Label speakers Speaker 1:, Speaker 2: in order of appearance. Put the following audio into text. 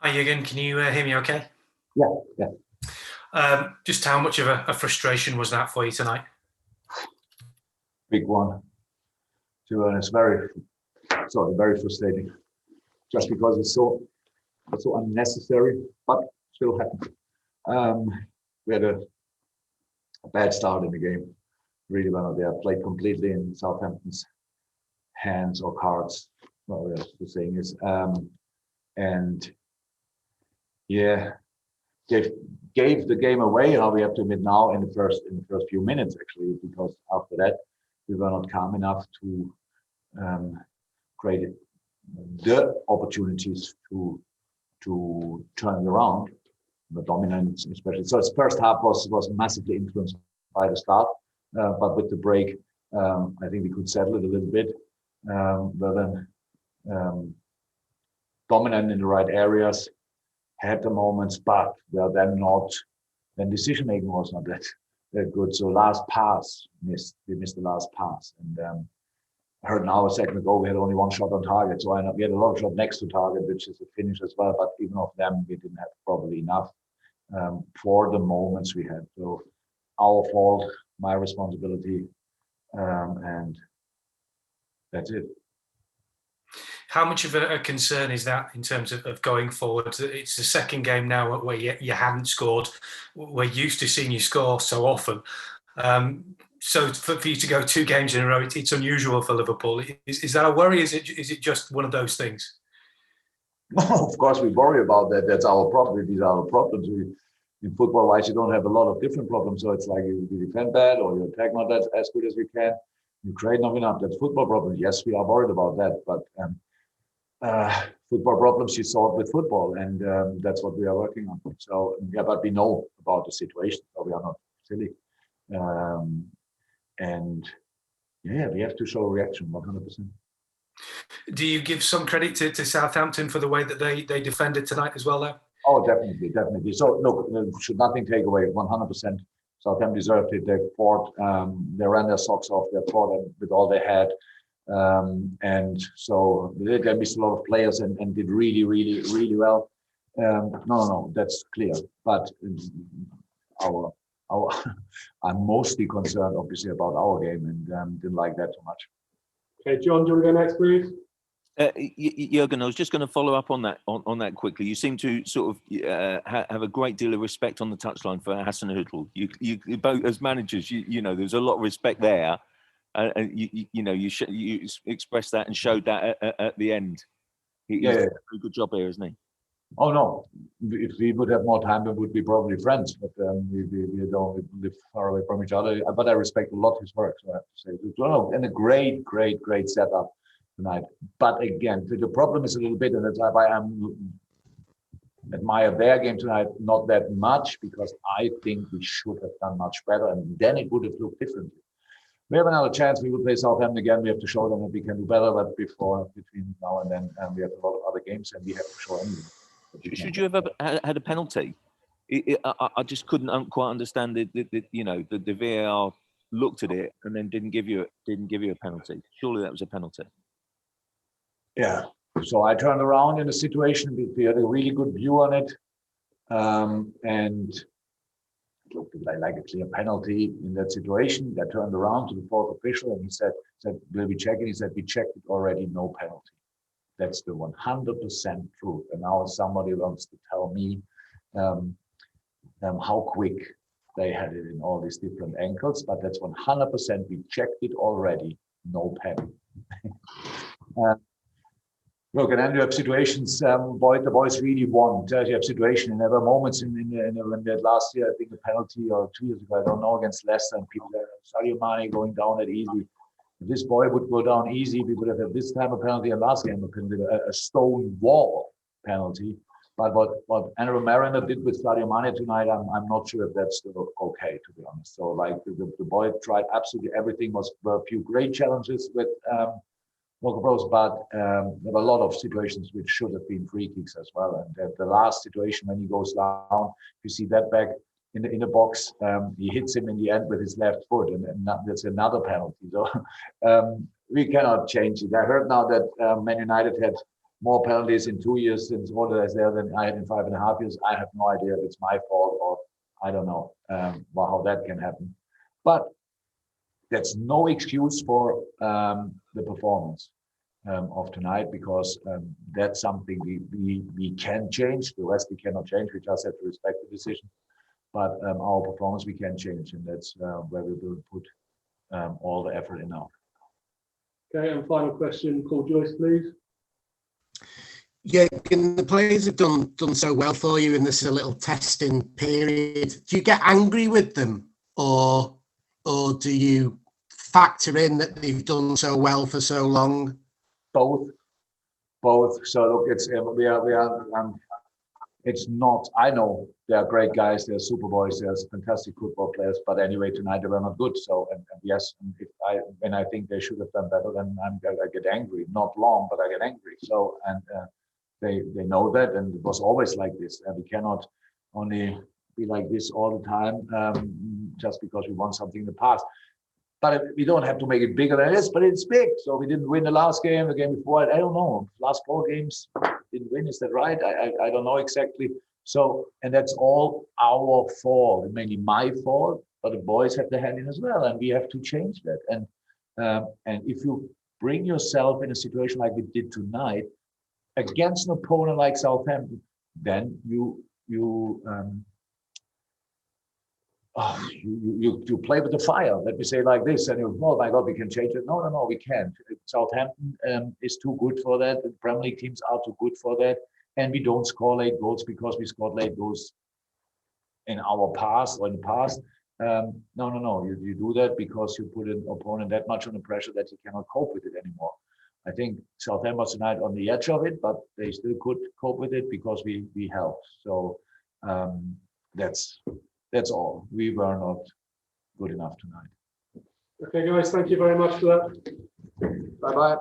Speaker 1: Hi, Jürgen. Can you hear me okay?
Speaker 2: Yeah, yeah.
Speaker 1: Just how much of a frustration was that for you tonight?
Speaker 2: Big one. To be honest, very frustrating. Just because it's so unnecessary, but still happened. We had a bad start in the game. Really well. They played completely in Southampton's hands or cards. Well, the saying is, and yeah, gave the game away. How we have to admit now in the first few minutes actually, because after that we were not calm enough to create the opportunities to turn it around. The dominance, especially. So its first half was massively influenced by the start, but with the break, I think we could settle it a little bit. But then dominant in the right areas, had the moments, but well, then decision making was not that good. So last pass we missed the last pass, and I heard now a second ago we had only one shot on target. So we had a lot of shot next to target, which is a finish as well. But even of them, we didn't have probably enough for the moments we had. So our fault, my responsibility, and that's it.
Speaker 1: How much of a concern is that in terms of going forward? It's the second game now where you haven't scored. We're used to seeing you score so often. So for you to go two games in a row, it's unusual for Liverpool. Is that a worry? Is it just one of those things?
Speaker 2: Of course, we worry about that. That's our problem. These are our problems. In football-wise, you don't have a lot of different problems. So it's like you defend bad or you attack not that as good as we can. You create not enough. That's football problems. Yes, we are worried about that. But football problems you solve with football, and that's what we are working on. So yeah, but we know about the situation, so we are not silly. And yeah, we have to show a reaction 100%.
Speaker 1: Do you give some credit to Southampton for the way that they defended tonight as well, though?
Speaker 2: Oh, definitely. So look, should nothing take away 100%. Southampton deserved it. They fought. They ran their socks off. They fought with all they had. And so they missed a lot of players and did really well. No, that's clear. But our I'm mostly concerned, obviously, about our game and didn't like that too much.
Speaker 3: Okay, John, do you want to go next, please?
Speaker 4: Jürgen, I was just going to follow up on that quickly. You seem to sort of have a great deal of respect on the touchline for Hasenhüttl. You both as managers, you know, there's a lot of respect there. You expressed that and showed that at the end. He's done a very good job here, isn't he?
Speaker 2: Oh no! If we would have more time, we would be probably friends. But we don't live far away from each other. But I respect a lot his work. So I have to say, and a great setup tonight. But again, the problem is a little bit, and that's why I admire their game tonight not that much, because I think we should have done much better, and then it would have looked differently. We have another chance. We will play Southampton again. We have to show them that we can do better. But between now and then, we have a lot of other games, and we have to show anything.
Speaker 4: Should you have had a penalty? I just couldn't quite understand the VAR looked at it and then didn't give you a penalty. Surely that was a penalty.
Speaker 2: Yeah. So I turned around in the situation. We had a really good view on it, and looked like a clear penalty in that situation. I turned around to the fourth official and he said, "Will we check it?" He said, "We checked it already. No penalty." That's the 100% truth. And now somebody wants to tell me how quick they had it in all these different angles, but that's 100%. We checked it already. No penalty. Look, and then you have situations. The boys really won. You have situations, and there were moments in when that last year, I think a penalty, or 2 years ago, I don't know, against Leicester, and people there, Sadio Mane going down that easy. If this boy would go down easy, we would have had this time a penalty, and last game a penalty, a stone wall penalty. But what Andrew Mariner did with Sadio Mane tonight, I'm not sure if that's still okay, to be honest. So like the boy tried absolutely everything. Were a few great challenges with Walker Bros, but there were a lot of situations which should have been free kicks as well. And the last situation when he goes down, you see that back in the box, he hits him in the end with his left foot, and that's another penalty. So we cannot change it. I heard now that Man United had more penalties in 2 years since Roda is there than I had in 5.5 years. I have no idea if it's my fault or I don't know well, how that can happen. But that's no excuse for the performance of tonight, because that's something we can change. The rest we cannot change. We just have to respect the decision. But our performance we can change, and that's where we will put all the effort in now.
Speaker 3: Okay, and final question, Paul Joyce, please.
Speaker 5: Yeah, the players have done so well for you, and this is a little testing period. Do you get angry with them, or do you factor in that they've done so well for so long?
Speaker 2: Both. So look, it's it's not. I know they are great guys. They're super boys. They're fantastic football players. But anyway, tonight they were not good. So and yes, when I think they should have done better, then I get angry. Not long, but I get angry. So and they know that, and it was always like this. And we cannot only be like this all the time just because we won something in the past. But we don't have to make it bigger than this, but it's big. So we didn't win the last game, the game before. I don't know. Last 4 games didn't win. Is that right? I don't know exactly. So, and that's all our fault, mainly my fault. But the boys have the hand in as well, and we have to change that. And if you bring yourself in a situation like we did tonight against an opponent like Southampton, then you play with the fire, let me say it like this, and you, oh my God, we can change it. No, we can't. Southampton is too good for that. The Premier League teams are too good for that. And we don't score late goals because we scored late goals in our past or in the past. No. You do that because you put an opponent that much under pressure that he cannot cope with it anymore. I think Southampton was tonight on the edge of it, but they still could cope with it because we helped. So that's all. We were not good enough tonight.
Speaker 3: Okay, guys, thank you very much for that.
Speaker 2: Bye-bye.